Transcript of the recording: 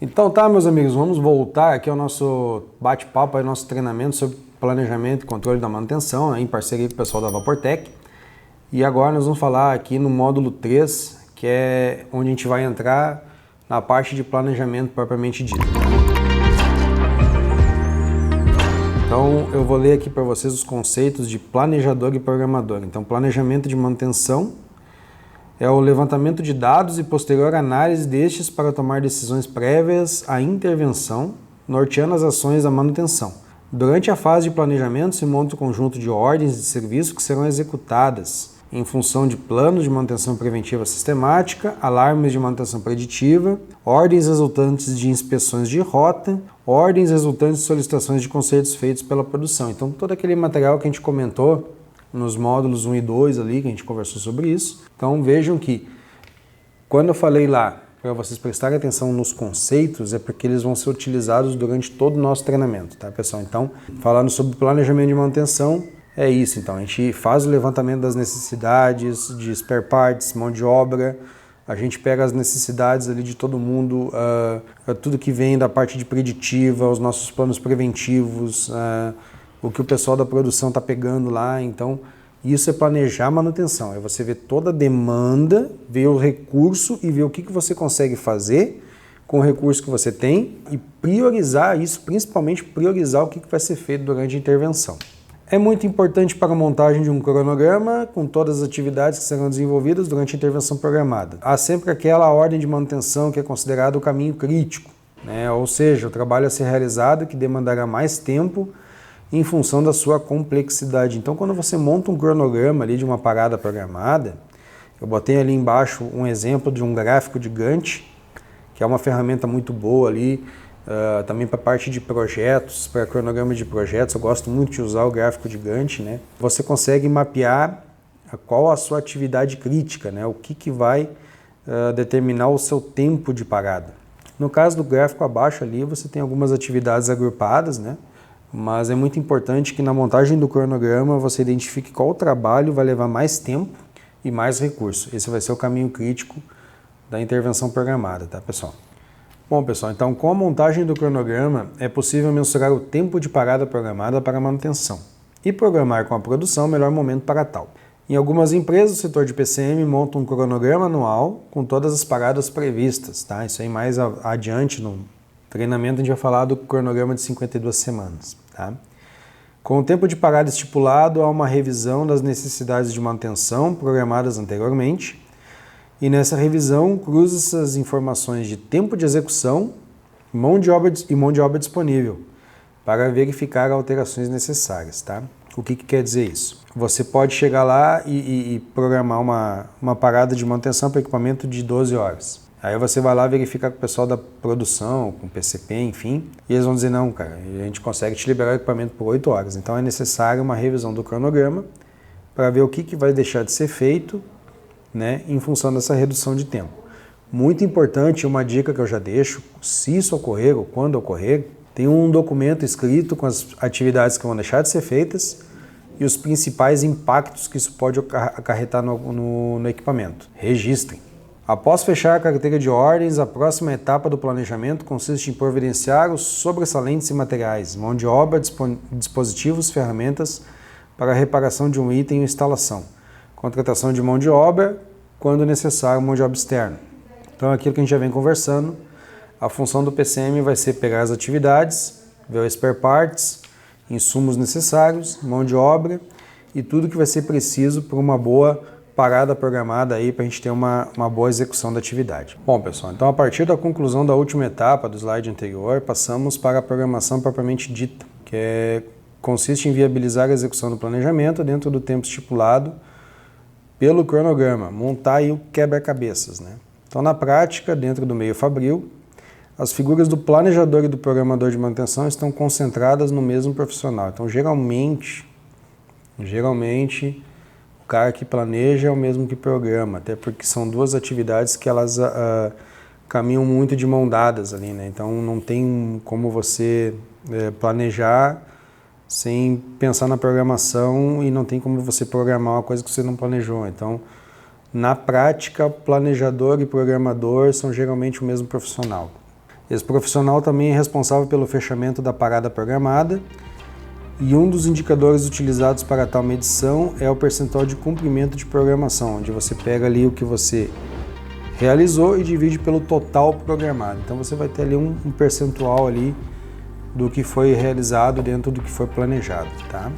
Então tá, meus amigos, vamos voltar aqui ao nosso bate-papo, ao nosso treinamento sobre planejamento e controle da manutenção, né, em parceria com o pessoal da Vaportec. E agora nós vamos falar aqui no módulo 3, que é onde a gente vai entrar na parte de planejamento propriamente dito. Então eu vou ler aqui para vocês os conceitos de planejador e programador. Então, planejamento de manutenção é o levantamento de dados e posterior análise destes para tomar decisões prévias à intervenção, norteando as ações da manutenção. Durante a fase de planejamento se monta um conjunto de ordens de serviço que serão executadas em função de planos de manutenção preventiva sistemática, alarmes de manutenção preditiva, ordens resultantes de inspeções de rota, ordens resultantes de solicitações de consertos feitos pela produção. Então, todo aquele material que a gente comentou nos módulos 1 e 2 ali, que a gente conversou sobre isso. Então vejam que quando eu falei lá para vocês prestarem atenção nos conceitos, é porque eles vão ser utilizados durante todo o nosso treinamento, tá, pessoal? Então, falando sobre planejamento de manutenção, é isso. Então, a gente faz o levantamento das necessidades de spare parts, mão de obra, a gente pega as necessidades ali de todo mundo, tudo que vem da parte de preditiva, os nossos planos preventivos, o que o pessoal da produção está pegando lá. Então, isso é planejar a manutenção. É você ver toda a demanda, ver o recurso e ver o que você consegue fazer com o recurso que você tem e priorizar isso, principalmente priorizar o que vai ser feito durante a intervenção. É muito importante para a montagem de um cronograma com todas as atividades que serão desenvolvidas durante a intervenção programada. Há sempre aquela ordem de manutenção que é considerada o caminho crítico, né? Ou seja, o trabalho a ser realizado que demandará mais tempo em função da sua complexidade. Então, quando você monta um cronograma ali de uma parada programada, eu botei ali embaixo um exemplo de um gráfico de Gantt, que é uma ferramenta muito boa ali, também para a parte de projetos, para cronograma de projetos. Eu gosto muito de usar o gráfico de Gantt, né? Você consegue mapear qual a sua atividade crítica, né? O que vai determinar o seu tempo de parada. No caso do gráfico abaixo ali, você tem algumas atividades agrupadas, né? Mas é muito importante que na montagem do cronograma você identifique qual trabalho vai levar mais tempo e mais recurso. Esse vai ser o caminho crítico da intervenção programada, tá, pessoal? Bom, pessoal, então com a montagem do cronograma é possível mensurar o tempo de parada programada para a manutenção e programar com a produção o melhor momento para tal. Em algumas empresas, o setor de PCM monta um cronograma anual com todas as paradas previstas, tá? Isso aí mais adiante no treinamento a gente vai falar do cronograma de 52 semanas. Tá? Com o tempo de parada estipulado, há uma revisão das necessidades de manutenção programadas anteriormente e nessa revisão cruza-se as informações de tempo de execução e mão de obra disponível para verificar alterações necessárias. Tá? O que quer dizer isso? Você pode chegar lá e programar uma parada de manutenção para equipamento de 12 horas. Aí você vai lá verificar com o pessoal da produção, com o PCP, enfim, e eles vão dizer, não, cara, a gente consegue te liberar o equipamento por 8 horas. Então é necessário uma revisão do cronograma para ver o que vai deixar de ser feito, né, em função dessa redução de tempo. Muito importante, uma dica que eu já deixo, se isso ocorrer ou quando ocorrer, tem um documento escrito com as atividades que vão deixar de ser feitas e os principais impactos que isso pode acarretar no equipamento. Registrem. Após fechar a carteira de ordens, a próxima etapa do planejamento consiste em providenciar os sobressalentes e materiais, mão de obra, dispositivos, ferramentas para a reparação de um item ou instalação, contratação de mão de obra, quando necessário, mão de obra externa. Então, aquilo que a gente já vem conversando, a função do PCM vai ser pegar as atividades, ver os spare parts, insumos necessários, mão de obra e tudo que vai ser preciso para uma boa parada programada aí para a gente ter uma boa execução da atividade. Bom, pessoal, então a partir da conclusão da última etapa do slide anterior, passamos para a programação propriamente dita, que consiste em viabilizar a execução do planejamento dentro do tempo estipulado pelo cronograma, montar aí o quebra-cabeças, né? Então, na prática, dentro do meio fabril, as figuras do planejador e do programador de manutenção estão concentradas no mesmo profissional. Então, geralmente, o cara que planeja é o mesmo que programa, até porque são duas atividades que elas caminham muito de mão dadas ali, né? Então não tem como você planejar sem pensar na programação e não tem como você programar uma coisa que você não planejou. Então, na prática, planejador e programador são geralmente o mesmo profissional. Esse profissional também é responsável pelo fechamento da parada programada e um dos indicadores utilizados para tal medição é o percentual de cumprimento de programação, onde você pega ali o que você realizou e divide pelo total programado. Então você vai ter ali um percentual ali do que foi realizado dentro do que foi planejado, tá?